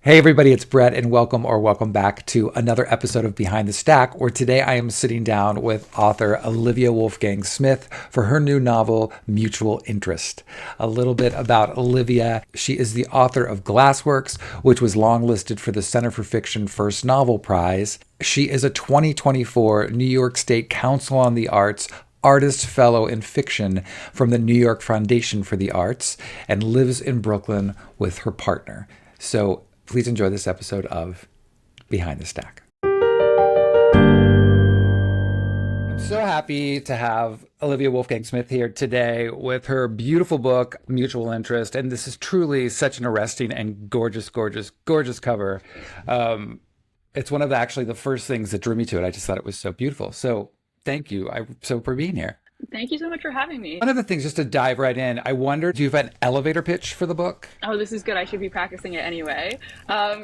Hey everybody, it's Brett and welcome back to another episode of Behind the Stack, where today I am sitting down with author Olivia Wolfgang-Smith for her new novel, Mutual Interest. A little bit about Olivia. She is the author of Glassworks, which was longlisted for the Center for Fiction First Novel Prize. She is a 2024 New York State Council on the Arts Artist Fellow in Fiction from the New York Foundation for the Arts and lives in Brooklyn with her partner. So please enjoy this episode of Behind the Stack. I'm so happy to have Olivia Wolfgang-Smith here today with her beautiful book, Mutual Interest. And this is truly such an arresting and gorgeous, gorgeous, gorgeous cover. It's one of actually the first things that drew me to it. I just thought it was so beautiful. So thank you for being here. Thank you so much for having me. One of the things, just to dive right in, I wonder, do you have an elevator pitch for the book? Oh, this is good. I should be practicing it anyway.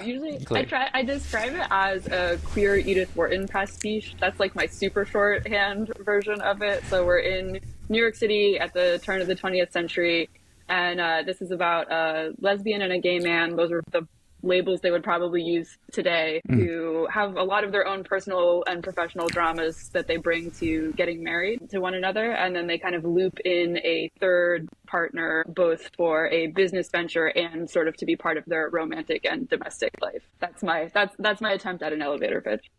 Usually, I describe it as a queer Edith Wharton pastiche. That's like my super shorthand version of it. So we're in New York City at the turn of the 20th century, and this is about a lesbian and a gay man. Those are the labels they would probably use today, who have a lot of their own personal and professional dramas that they bring to getting married to one another, and then they kind of loop in a third partner both for a business venture and sort of to be part of their romantic and domestic life. That's my attempt at an elevator pitch.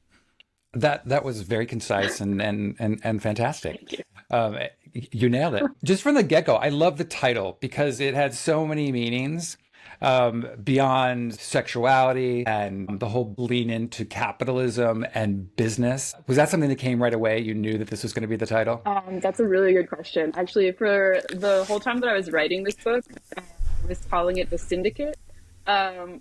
That was very concise and fantastic. Thank you. You nailed it. Just from the get-go, I love the title because it had so many meanings beyond sexuality and the whole lean into capitalism and business. Was that something that came right away? You knew that this was going to be the title? That's a really good question. Actually, for the whole time that I was writing this book, I was calling it The Syndicate,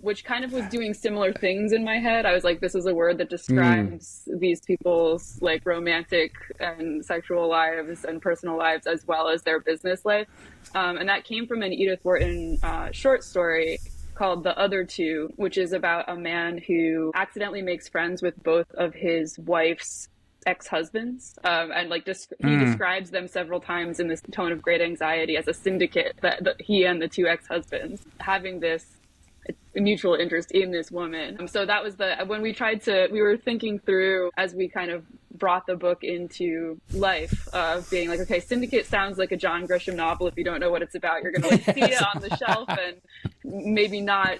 which kind of was doing similar things in my head. I was like, this is a word that describes these people's like romantic and sexual lives and personal lives as well as their business life. And that came from an Edith Wharton short story called The Other Two, which is about a man who accidentally makes friends with both of his wife's ex-husbands, and like he describes them several times in this tone of great anxiety as a syndicate, that he and the two ex-husbands having this mutual interest in this woman. So that was when we were thinking through as we kind of brought the book into life, of being like, okay, Syndicate sounds like a John Grisham novel. If you don't know what it's about, you're gonna like see it on the shelf and maybe not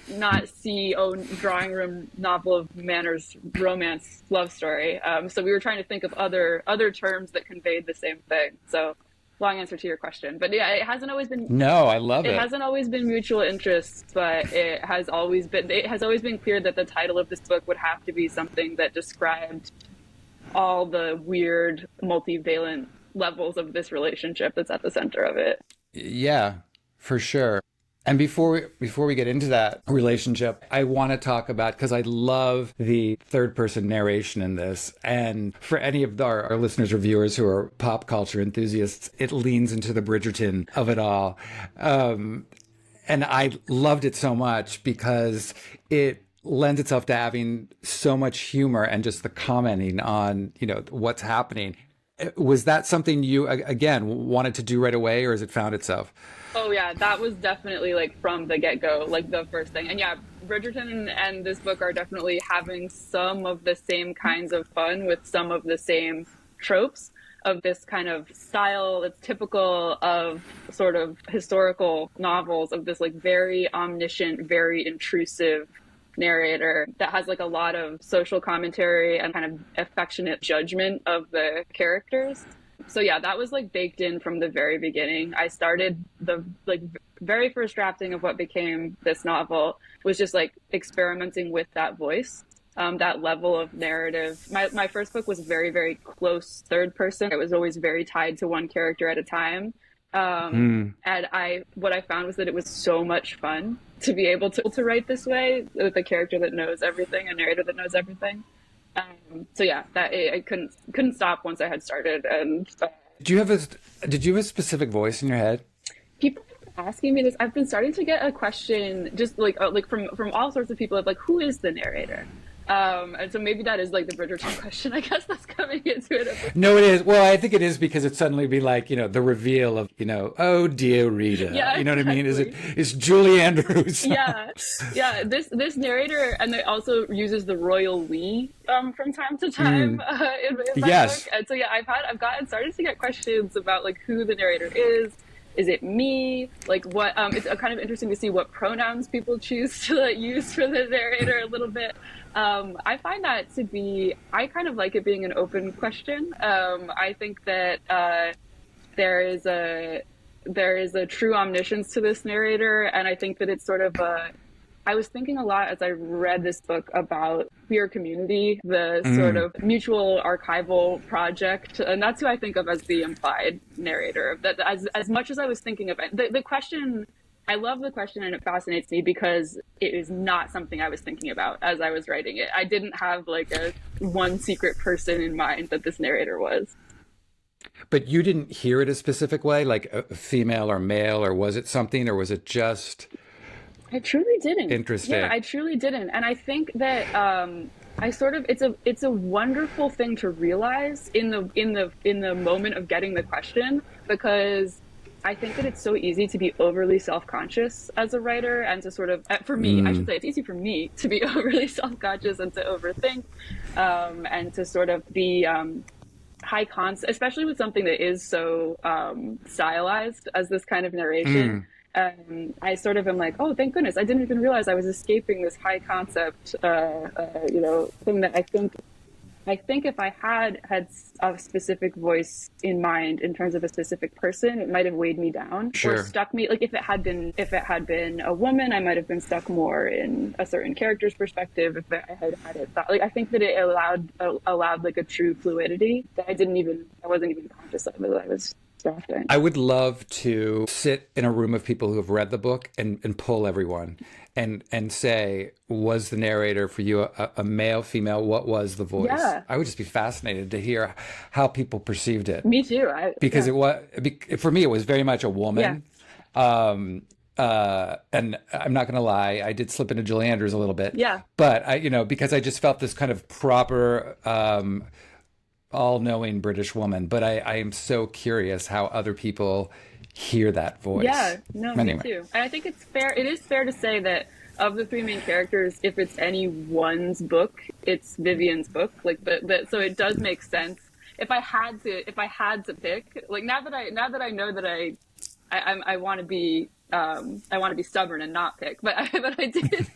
see drawing room novel of manners, romance, love story. So we were trying to think of other terms that conveyed the same thing. So long answer to your question, but yeah, it hasn't always been. No, I love it. It hasn't always been mutual interest, but it has always been clear that the title of this book would have to be something that described all the weird multivalent levels of this relationship that's at the center of it. Yeah, for sure. And before we get into that relationship, I want to talk about, because I love the third person narration in this. And for any of our listeners or viewers who are pop culture enthusiasts, it leans into the Bridgerton of it all. And I loved it so much because it lends itself to having so much humor and just the commenting on, what's happening. Was that something you, again, wanted to do right away, or has it found itself? Oh yeah, that was definitely like from the get-go, like the first thing. And yeah, Bridgerton and this book are definitely having some of the same kinds of fun with some of the same tropes of this kind of style that's typical of sort of historical novels, of this like very omniscient, very intrusive narrator that has like a lot of social commentary and kind of affectionate judgment of the characters. So yeah, that was like baked in from the very beginning. I started the like very first drafting of what became this novel was just like experimenting with that voice, that level of narrative. My first book was very, very close third person. It was always very tied to one character at a time. And what I found was that it was so much fun to be able to write this way with a character that knows everything, a narrator that knows everything. So yeah, that I couldn't stop once I had started. And did you have a specific voice in your head? People are asking me this. I've been starting to get a question just like from all sorts of people of like, who is the narrator? And so maybe that is like the Bridgerton question. I guess that's coming into it a bit. No, it is. Well, I think it is because it suddenly be like, the reveal of, oh dear Rita. Yeah, You know what I mean? exactly. Is Julie Andrews? Yeah, yeah. This narrator, and it also uses the royal we from time to time in my book. Yes. And so yeah, I've gotten started to get questions about like who the narrator is. Is it me? Like what? It's kind of interesting to see what pronouns people choose to use for the narrator a little bit. I find that to be. I kind of like it being an open question. I think that there is a there is a true omniscience to this narrator, and I think that it's sort of a. I was thinking a lot as I read this book about queer community, the sort of mutual archival project, and that's who I think of as the implied narrator. That as much as I was thinking of it, the question, I love the question and it fascinates me because it is not something I was thinking about as I was writing it. I didn't have like a one secret person in mind that this narrator was. But you didn't hear it a specific way, like a female or male, or was it something, or was it just I truly didn't. interesting? Yeah, I truly didn't. And I think that I sort of it's a wonderful thing to realize in the moment of getting the question, because I think that it's so easy to be overly self-conscious as a writer and to sort of for me, I should say it's easy for me to be overly self-conscious and to overthink and to sort of be high concept, especially with something that is so stylized as this kind of narration. I sort of am like, oh, thank goodness, I didn't even realize I was escaping this high concept, thing that I think if I had a specific voice in mind in terms of a specific person, it might have weighed me down or Sure. stuck me. Like if it had been a woman, I might have been stuck more in a certain character's perspective. If I had it thought, like I think that it allowed like a true fluidity that I wasn't even conscious of as I was drafting. I would love to sit in a room of people who have read the book and pull everyone and say, was the narrator for you a male, female? What was the voice? Yeah. I would just be fascinated to hear how people perceived it. Me too. Because Yeah. for me, it was very much a woman. And I'm not going to lie, I did slip into Julie Andrews a little bit. Yeah. But because I just felt this kind of proper, all-knowing British woman. But I am so curious how other people hear that voice. Yeah, no, Anyway. me too. And I think it's fair. It is fair to say that of the three main characters, if it's any one's book, it's Vivian's book. Like, so it does make sense. If I had to pick, like now that I know that I want to be. I want to be stubborn and not pick, but I did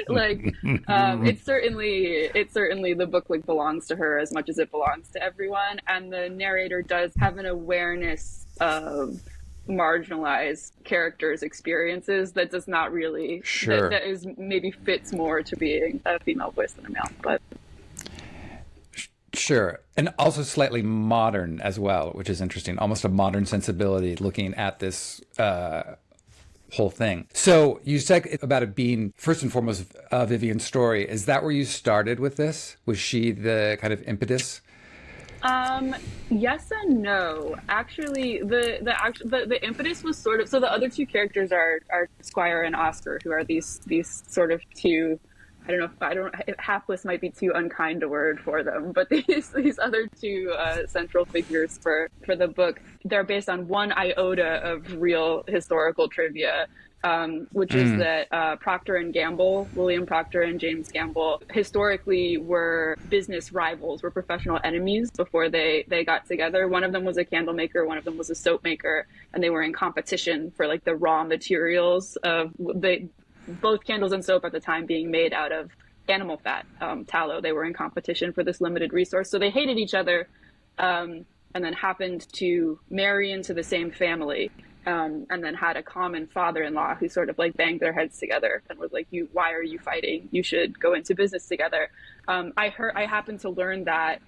like it's certainly the book like belongs to her as much as it belongs to everyone, and the narrator does have an awareness of marginalized characters' experiences that does not really Sure. that is maybe fits more to being a female voice than a male, but Sure. And also slightly modern as well, which is interesting. Almost a modern sensibility looking at this whole thing. So you said about it being first and foremost Vivian's story. Is that where you started with this? Was she the kind of impetus? yes and no. Actually, the impetus was sort of, so the other two characters are Squire and Oscar, who are these sort of two. Hapless might be too unkind a word for them, but these other two central figures for the book, they're based on one iota of real historical trivia, which is that Procter and Gamble, William Procter and James Gamble, historically were business rivals, were professional enemies before they got together. One of them was a candle maker, one of them was a soap maker, and they were in competition for like the raw materials of both candles and soap at the time being made out of animal fat, tallow. They were in competition for this limited resource. So they hated each other, and then happened to marry into the same family, and then had a common father-in-law who sort of like banged their heads together and was like, why are you fighting? You should go into business together. I happened to learn that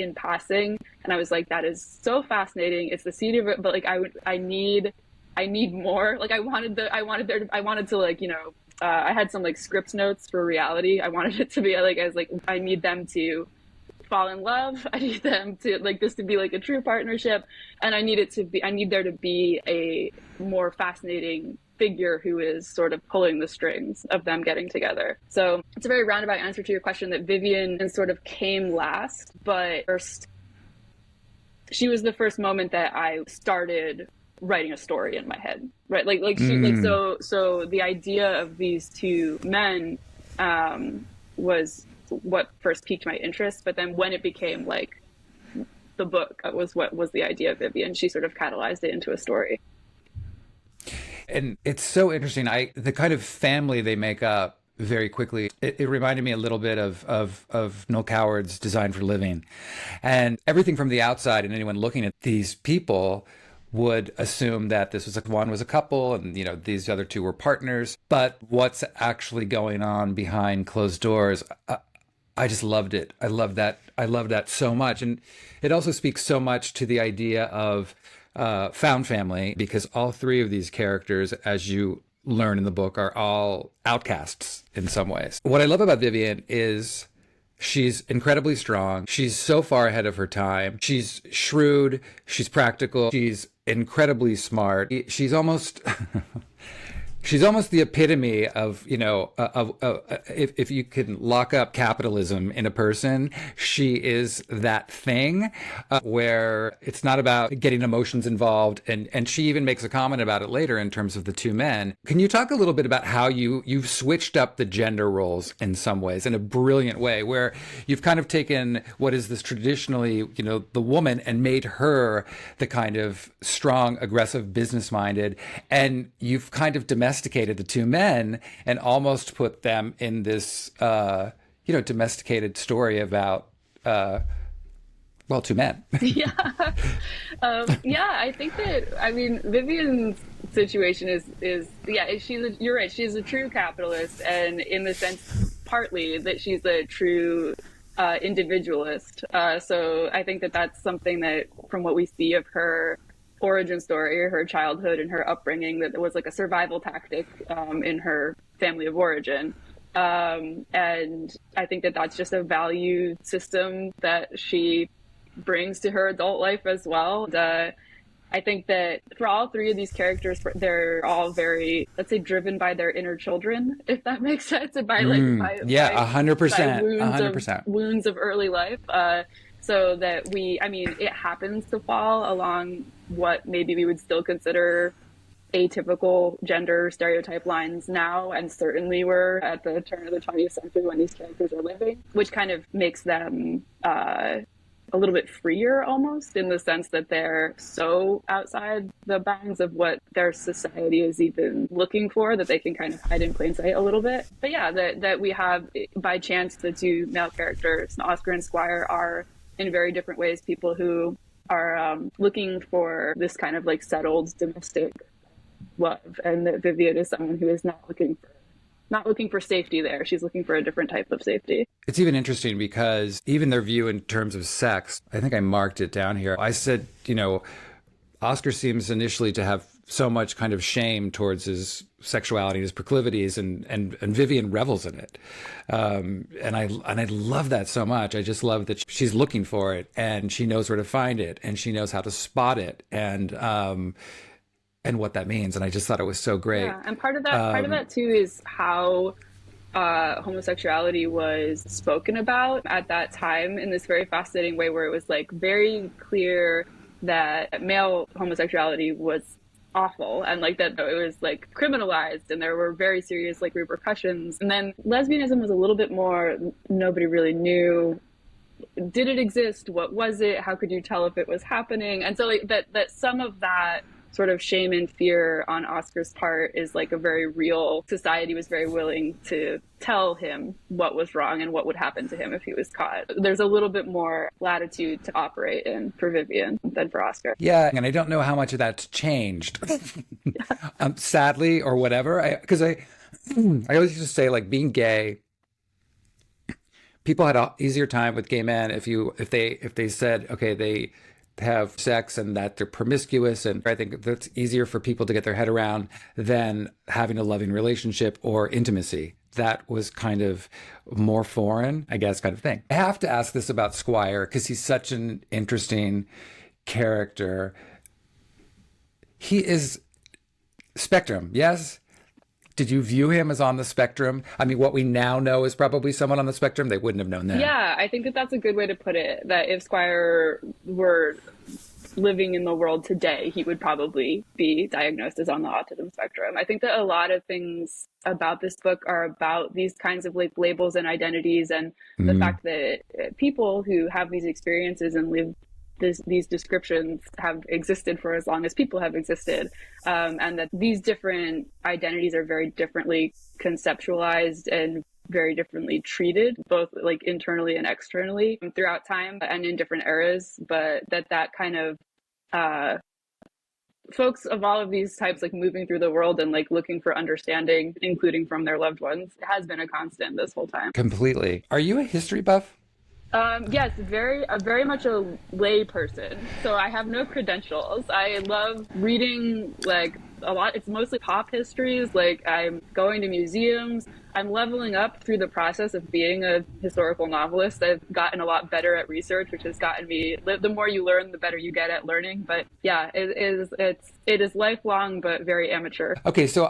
in passing, and I was like, that is so fascinating. It's the seed of it, but like I need more. Like I wanted to like, I had some like script notes for reality. I wanted it to be like, I need them to fall in love. I need them to like this to be like a true partnership. And I need there to be a more fascinating figure who is sort of pulling the strings of them getting together. So it's a very roundabout answer to your question that Vivian sort of came last, but first, she was the first moment that I started writing a story in my head, right? So the idea of these two men was what first piqued my interest, but then when it became like the book was what was the idea of Vivian. She sort of catalyzed it into a story. And it's so interesting. The kind of family they make up very quickly. It reminded me a little bit of Noel Coward's Design for Living. And everything from the outside and anyone looking at these people would assume that this was one was a couple and, you know, these other two were partners. But what's actually going on behind closed doors, I just loved it. I love that. I love that so much. And it also speaks so much to the idea of found family, because all three of these characters, as you learn in the book, are all outcasts in some ways. What I love about Vivian is she's incredibly strong. She's so far ahead of her time. She's shrewd. She's practical. She's incredibly smart. She's almost she's almost the epitome of, you know, if you can lock up capitalism in a person, she is that thing where it's not about getting emotions involved. And she even makes a comment about it later in terms of the two men. Can you talk a little bit about how you've switched up the gender roles in some ways in a brilliant way, where you've kind of taken what is this traditionally, you know, the woman, and made her the kind of strong, aggressive, business-minded, and you've kind of domesticated the two men and almost put them in this, domesticated story about, two men. Yeah. I think that, I mean, Vivian's situation you're right. She's a true capitalist, and in the sense, partly that she's a true individualist. So I think that that's something that, from what we see of her origin story, her childhood and her upbringing, that it was like a survival tactic in her family of origin. And I think that that's just a value system that she brings to her adult life as well. And, I think that for all three of these characters, they're all very, let's say, driven by their inner children, if that makes sense. And by 100%, 100%. Wounds of early life. So that it happens to fall along what maybe we would still consider atypical gender stereotype lines now, and certainly were at the turn of the 20th century when these characters are living, which kind of makes them a little bit freer almost, in the sense that they're so outside the bounds of what their society is even looking for, that they can kind of hide in plain sight a little bit. But yeah, that we have, by chance, the two male characters, Oscar and Squire, are in very different ways people who are looking for this kind of like settled domestic love, and that Vivian is someone who is not looking for safety there. She's looking for a different type of safety. It's even interesting because even their view in terms of sex, I think I marked it down here. I said, you know, Oscar seems initially to have so much kind of shame towards his sexuality, his proclivities, and Vivian revels in it. And I love that so much. I just love that she's looking for it, and she knows where to find it, and she knows how to spot it, and what that means. And I just thought it was so great. Yeah, and part of that too is how homosexuality was spoken about at that time in this very fascinating way, where it was like very clear that male homosexuality was awful, and like that it was like criminalized, and there were very serious like repercussions. And then lesbianism was a little bit more, nobody really knew, did it exist, what was it, how could you tell if it was happening? And so like that some of that sort of shame and fear on Oscar's part is like a very real, society was very willing to tell him what was wrong and what would happen to him if he was caught. There's a little bit more latitude to operate in for Vivian than for Oscar. Yeah, and I don't know how much of that's changed, sadly, or whatever. Because I always used to say, like, being gay, people had an easier time with gay men if they said, okay, they have sex and that they're promiscuous, and I think that's easier for people to get their head around than having a loving relationship or intimacy. That was kind of more foreign, I guess, kind of thing. I have to ask this about Squire because he's such an interesting character. He is Spectrum, yes. Did you view him as on the spectrum? I mean, what we now know is probably someone on the spectrum. They wouldn't have known then. Yeah, I think that that's a good way to put it. That if Squire were living in the world today, he would probably be diagnosed as on the autism spectrum. I think that a lot of things about this book are about these kinds of like labels and identities, and the Mm, fact that people who have these experiences and live these descriptions have existed for as long as people have existed, and that these different identities are very differently conceptualized and very differently treated, both like internally and externally throughout time and in different eras. But that kind of uh, folks of all of these types, like moving through the world and like looking for understanding, including from their loved ones, has been a constant this whole time. completely. Are you a history buff? Yes, very much a lay person. So I have no credentials. I love reading like a lot. It's mostly pop histories. Like I'm going to museums. I'm leveling up through the process of being a historical novelist. I've gotten a lot better at research, which has gotten me. The more you learn, the better you get at learning. But yeah, it is lifelong, but very amateur. Okay, so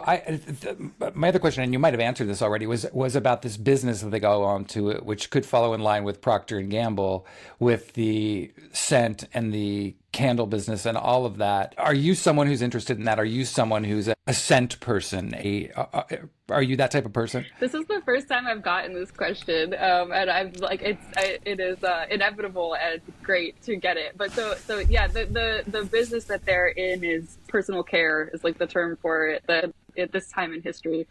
my other question, and you might have answered this already, was about this business that they go on to, which could follow in line with Procter and Gamble, with the scent and the candle business and all of that. Are you someone who's interested in that? Are you someone who's a scent person? Are you that type of person? This is the first time I've gotten this question, and I've like it is inevitable and great to get it. But so yeah, the business that they're in is personal care is like the term for it. At this time in history,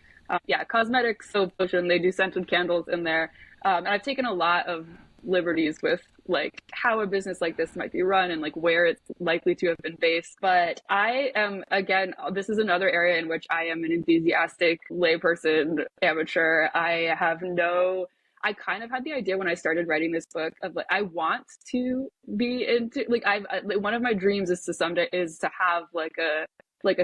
yeah, cosmetics, soap, lotion. They do scented candles in there, and I've taken a lot of liberties with like how a business like this might be run and like where it's likely to have been based. But I am, again, this is another area in which I am an enthusiastic layperson amateur. I kind of had the idea when I started writing this book of like I want to be into like one of my dreams is to someday is to have like a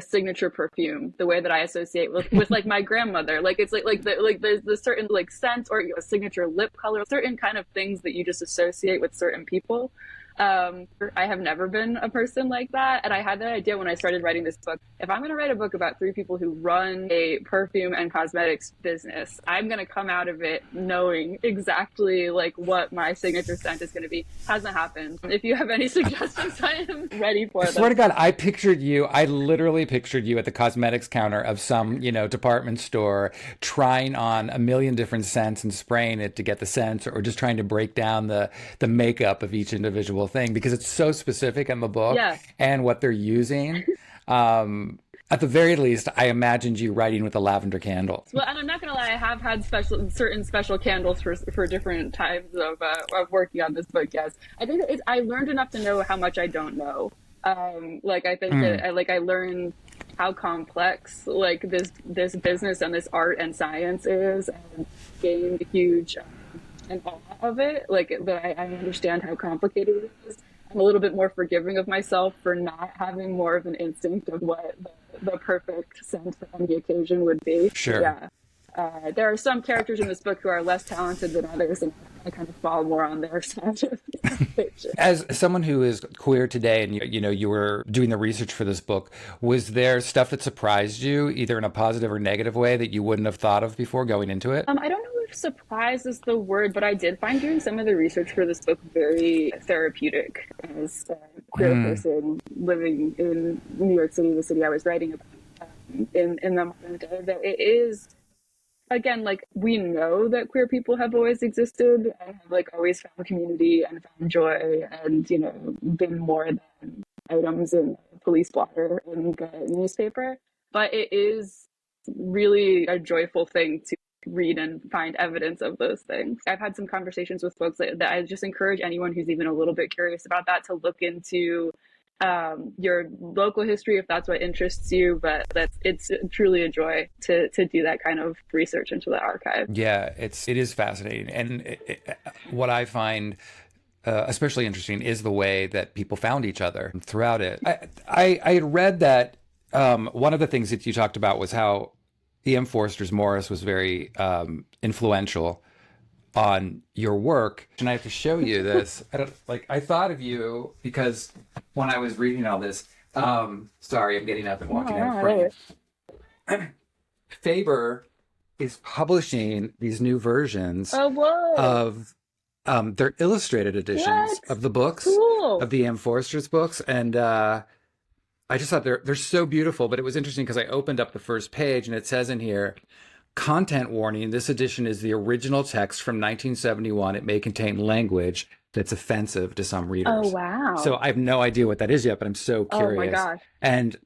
signature perfume, the way that I associate with like my grandmother. Like it's like there's the certain like scent or a signature lip color, certain kind of things that you just associate with certain people. I have never been a person like that. And I had that idea when I started writing this book. If I'm going to write a book about three people who run a perfume and cosmetics business, I'm going to come out of it knowing exactly like what my signature scent is going to be. Hasn't happened. If you have any suggestions, I am ready for I them. swear to God, I literally pictured you at the cosmetics counter of some, department store trying on a million different scents and spraying it to get the scents, or just trying to break down the makeup of each individual thing because it's so specific in the book Yeah. and what they're using. At the very least, I imagined you writing with a lavender candle. Well, and I'm not gonna lie, I have had certain special candles for different times of working on this book. Yes, I think I learned enough to know how much I don't know. Like I think that I learned how complex like this business and this art and science is, and gained a huge and awe of it. Like that I understand how complicated it is. I'm a little bit more forgiving of myself for not having more of an instinct of what the perfect scent for any occasion would be. Sure. Yeah. There are some characters in this book who are less talented than others, and I kind of fall more on their side of the As someone who is queer today, and you were doing the research for this book, was there stuff that surprised you, either in a positive or negative way, that you wouldn't have thought of before going into it? I don't know if surprise is the word, but I did find doing some of the research for this book very therapeutic as a queer person living in New York City, the city I was writing about in the modern day. That it is, again, like we know that queer people have always existed and have like always found community and found joy and been more than items in a police blotter in the newspaper. But it is really a joyful thing to read and find evidence of those things. I've had some conversations with folks that I just encourage anyone who's even a little bit curious about that to look into your local history if that's what interests you. But it's truly a joy to do that kind of research into the archive. Yeah, it is fascinating, and what I find especially interesting is the way that people found each other throughout it. I had read that one of the things that you talked about was how E.M. Forster's Morris was very influential on your work. And I have to show you this. I thought of you because when I was reading all this, sorry, I'm getting up and walking out front. Faber is publishing these new versions Oh, whoa. of their illustrated editions What? of the books, Cool. of the M. Forster's books, and I just thought they're so beautiful. But it was interesting because I opened up the first page and it says in here, content warning, this edition is the original text from 1971. It may contain language that's offensive to some Oh, readers. So wow. I have no idea what that is yet, but I'm so Oh my curious. gosh. And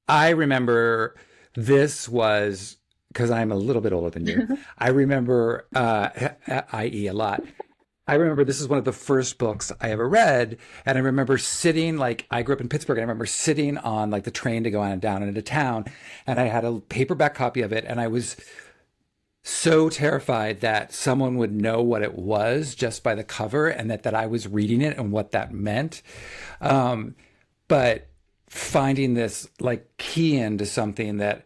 I remember this was because I'm a little bit older than you. I remember, i.e., a lot. I remember this is one of the first books I ever read. And I remember sitting, like, I grew up in Pittsburgh, and I remember sitting on, like, the train to go on and down into town. And I had a paperback copy of it. And I was so terrified that someone would know what it was just by the cover and that I was reading it and what that meant. But finding this, like, key into something that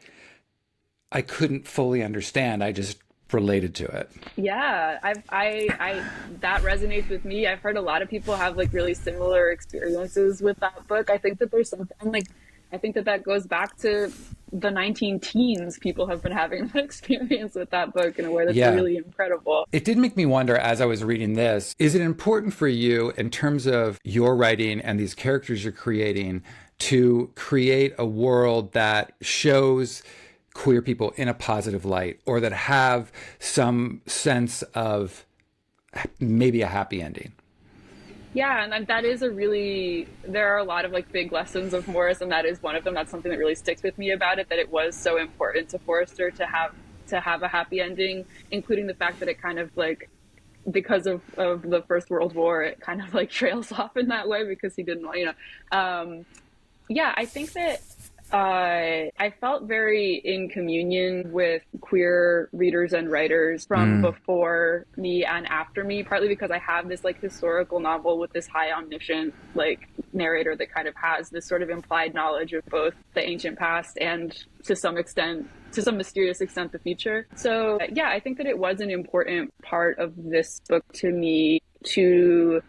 I couldn't fully understand, I just related to it. Yeah, that resonates with me. I've heard a lot of people have like really similar experiences with that book. I think that there's something like, I think that that goes back to the 19 teens. People have been having that experience with that book in a way that's Yeah. really incredible. It did make me wonder as I was reading this, is it important for you in terms of your writing and these characters you're creating to create a world that shows queer people in a positive light or that have some sense of maybe a happy ending? Yeah, and that is a really, there are a lot of like big lessons of Morris, and that is one of them. That's something that really sticks with me about it, that it was so important to Forster to have a happy ending, including the fact that it kind of like, because of the First World War, it kind of like trails off in that way because he didn't, yeah, I think that I felt very in communion with queer readers and writers from Mm, before me and after me, partly because I have this like historical novel with this high omniscient like narrator that kind of has this sort of implied knowledge of both the ancient past and to some extent, to some mysterious extent, the future. So yeah, I think that it was an important part of this book to me to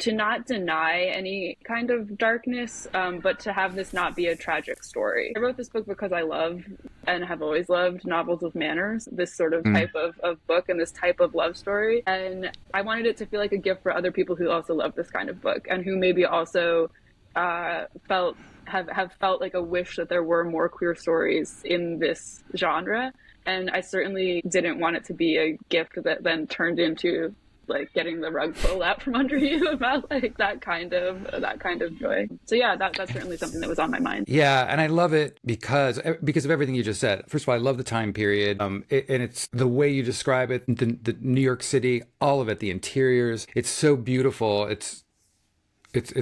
not deny any kind of darkness, but to have this not be a tragic story. I wrote this book because I love and have always loved novels with manners, this sort of mm. type of book and this type of love story. And I wanted it to feel like a gift for other people who also love this kind of book and who maybe also felt have felt like a wish that there were more queer stories in this genre. And I certainly didn't want it to be a gift that then turned into like getting the rug pulled out from under you about like that kind of joy. So yeah, that's certainly something that was on my mind. Yeah, and I love it because of everything you just said. First of all, I love the time period, and it's the way you describe it, the New York City, all of it, the interiors. It's so beautiful. It's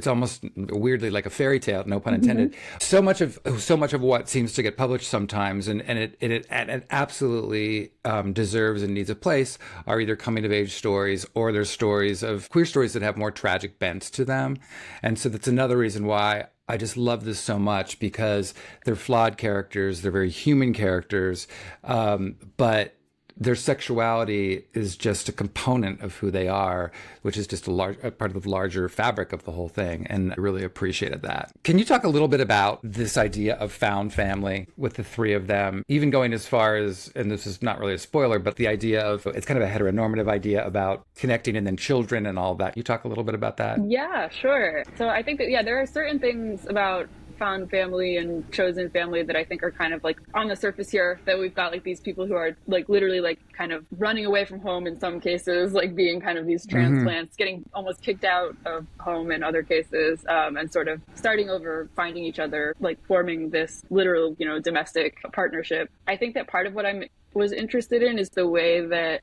almost weirdly like a fairy tale, no pun Mm-hmm. intended. So much of what seems to get published sometimes, and it absolutely deserves and needs a place, are either coming of age stories or there's stories of queer stories that have more tragic bents to them, and so that's another reason why I just love this so much because they're flawed characters, they're very human characters, but their sexuality is just a component of who they are, which is just a part of the larger fabric of the whole thing. And I really appreciated that. Can you talk a little bit about this idea of found family with the three of them, even going as far as, and this is not really a spoiler, but the idea of, it's kind of a heteronormative idea about connecting and then children and all of that. You talk a little bit about that? Yeah, sure. So I think that yeah, there are certain things about found family and chosen family that I think are kind of like on the surface here, that we've got like these people who are like literally like kind of running away from home in some cases, like being kind of these transplants, getting almost kicked out of home in other cases, and sort of starting over, finding each other, like forming this literal, domestic partnership. I think that part of what I was interested in is the way that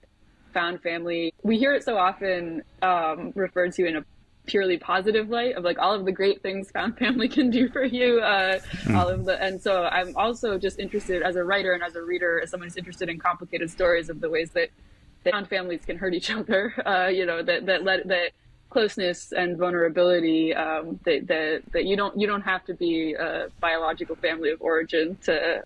found family, we hear it so often referred to in a purely positive light of like all of the great things found family can do for you, and so I'm also just interested as a writer and as a reader, as someone who's interested in complicated stories, of the ways that found families can hurt each other, that closeness and vulnerability, that you don't have to be a biological family of origin to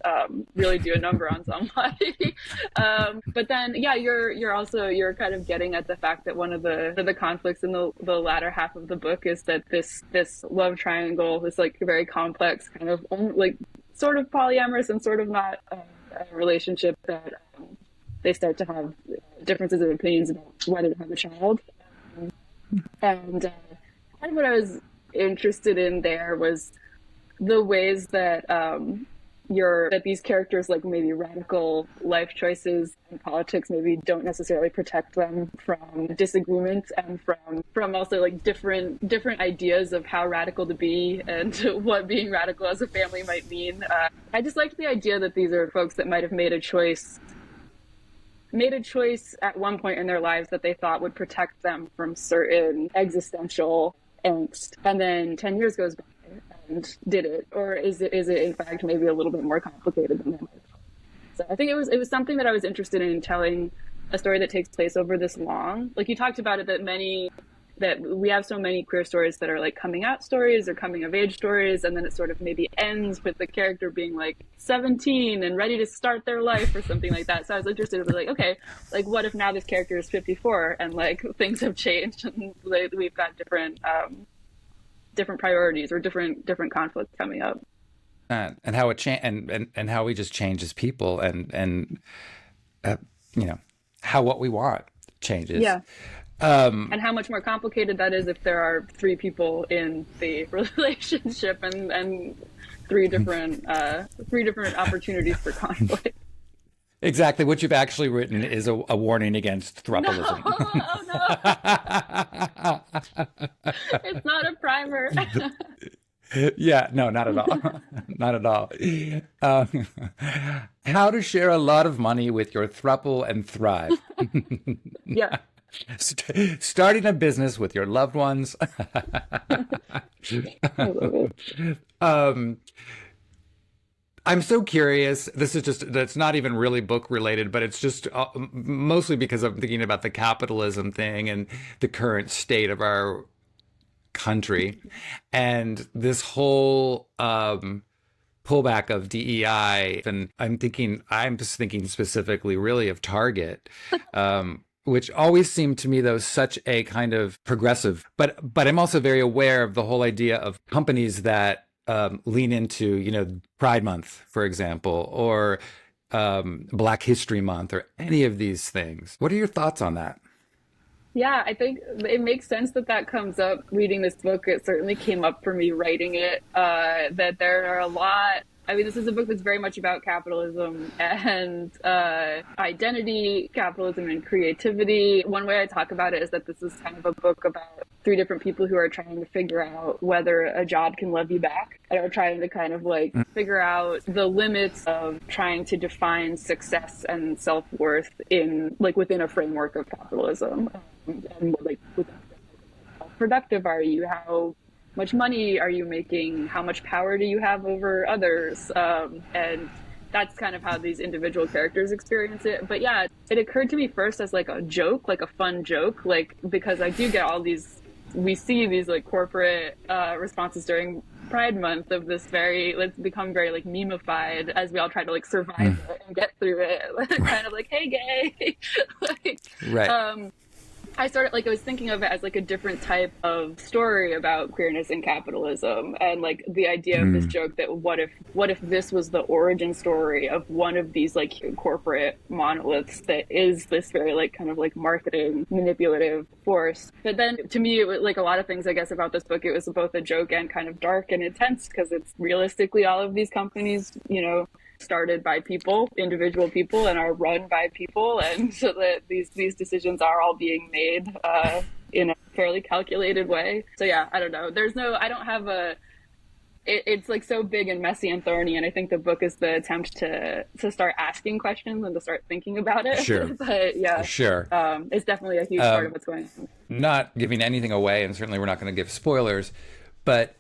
really do a number on somebody. But then, yeah, you're kind of getting at the fact that one of the conflicts in the latter half of the book is that this love triangle, this like very complex kind of like sort of polyamorous and sort of not a relationship that they start to have differences of opinions about whether to have a child. And kind of what I was interested in there was the ways that that these characters, like maybe radical life choices in politics, maybe don't necessarily protect them from disagreement and from also like different ideas of how radical to be and what being radical as a family might mean. I just liked the idea that these are folks that might have made a choice at one point in their lives that they thought would protect them from certain existential angst, and then 10 years goes by and did it, or is it in fact maybe a little bit more complicated than that? So I think it was something that I was interested in telling, a story that takes place over this long. Like you talked about it, that we have so many queer stories that are like coming out stories or coming of age stories, and then it sort of maybe ends with the character being like 17 and ready to start their life or something like that. So I was interested in like, okay, like what if now this character is 54 and like things have changed and like, we've got different priorities or different conflicts coming up, and how it and how we just change as people, and how what we want changes. Yeah. And how much more complicated that is if there are three people in the relationship and three different opportunities for conflict. Exactly. What you've actually written is a warning against thruppleism. No, it's not a primer. Yeah, no, not at all. Not at all. How to share a lot of money with your thruple and thrive. Yeah. Starting a business with your loved ones. I love it. I'm so curious. That's not even really book related, but it's just mostly because I'm thinking about the capitalism thing and the current state of our country, and this whole pullback of DEI. And I'm just thinking specifically really of Target, which always seemed to me though such a kind of progressive, but I'm also very aware of the whole idea of companies that lean into, Pride Month, for example, or Black History Month, or any of these things. What are your thoughts on that? Yeah, I think it makes sense that comes up reading this book. It certainly came up for me writing it, that there are a lot. I mean, this is a book that's very much about capitalism and identity, capitalism and creativity. One way I talk about it is that this is kind of a book about three different people who are trying to figure out whether a job can love you back, and are trying to kind of like figure out the limits of trying to define success and self-worth within a framework of capitalism. And like, how productive are you? How much money are you making? How much power do you have over others? And that's kind of how these individual characters experience it. But yeah, it occurred to me first as like a joke, like a fun joke, like because I do get we see these like corporate responses during Pride Month of this let's become very like meme-ified as we all try to like survive it and get through it. Kind of like, hey, gay. Right. I was thinking of it as like a different type of story about queerness and capitalism, and like the idea of this joke that what if this was the origin story of one of these like corporate monoliths that is this very like kind of like marketing manipulative force. But then to me, it was like a lot of things I guess about this book, it was both a joke and kind of dark and intense, because it's realistically all of these companies, started by people, individual people, and are run by people, and so that these decisions are all being made in a fairly calculated way. So yeah, I don't know. It's like so big and messy and thorny, and I think the book is the attempt to start asking questions and to start thinking about it. Sure. But yeah, sure. It's definitely a huge part of what's going on. Not giving anything away, and certainly we're not going to give spoilers, but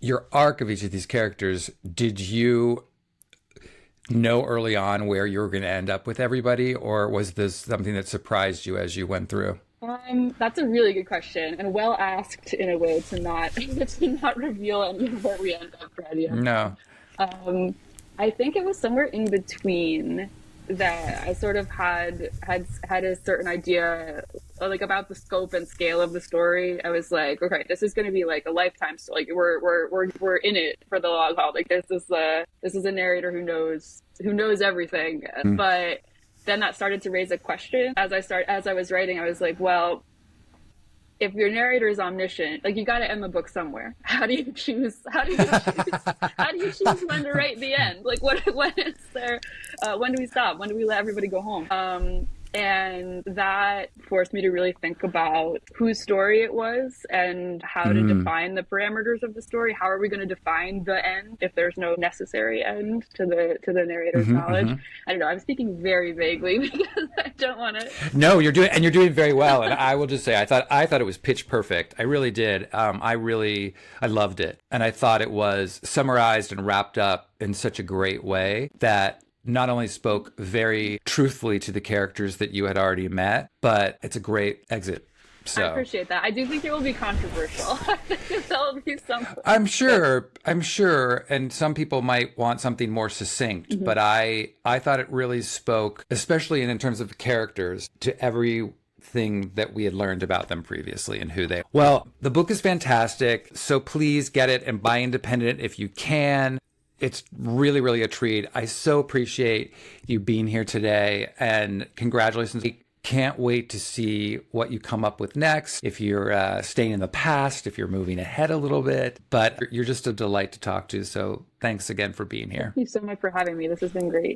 your arc of each of these characters, did you know early on where you were going to end up with everybody, or was this something that surprised you as you went through? That's a really good question, and well asked in a way to not reveal any of where we end up, Freddie. No. I think it was somewhere in between that I sort of had a certain idea like about the scope and scale of the story. I was like, okay, this is going to be like a lifetime story. Like we're in it for the long haul. Like this is a narrator who knows everything. But then that started to raise a question as I was writing. I was like, well, if your narrator is omniscient, like, you got to end the book somewhere. How do you choose? How do you choose? How do you choose when to write the end? Like, when is there? When do we stop? When do we let everybody go home? And that forced me to really think about whose story it was and how to define the parameters of the story. How are we going to define the end if there's no necessary end to the narrator's knowledge? I don't know. I'm speaking very vaguely because I don't want to. No, you're doing very well. And I will just say, I thought it was pitch perfect. I really did. I loved it, and I thought it was summarized and wrapped up in such a great way that not only spoke very truthfully to the characters that you had already met, but it's a great exit. So I appreciate that. I do think it will be controversial. I think there will be some. I'm sure, and some people might want something more succinct, but I thought it really spoke, especially in terms of the characters, to everything that we had learned about them previously and who they. Well, the book is fantastic, so please get it and buy independent if you can. It's really, really a treat. I so appreciate you being here today, and congratulations. I can't wait to see what you come up with next. If you're staying in the past, if you're moving ahead a little bit, but you're just a delight to talk to. So thanks again for being here. Thank you so much for having me. This has been great.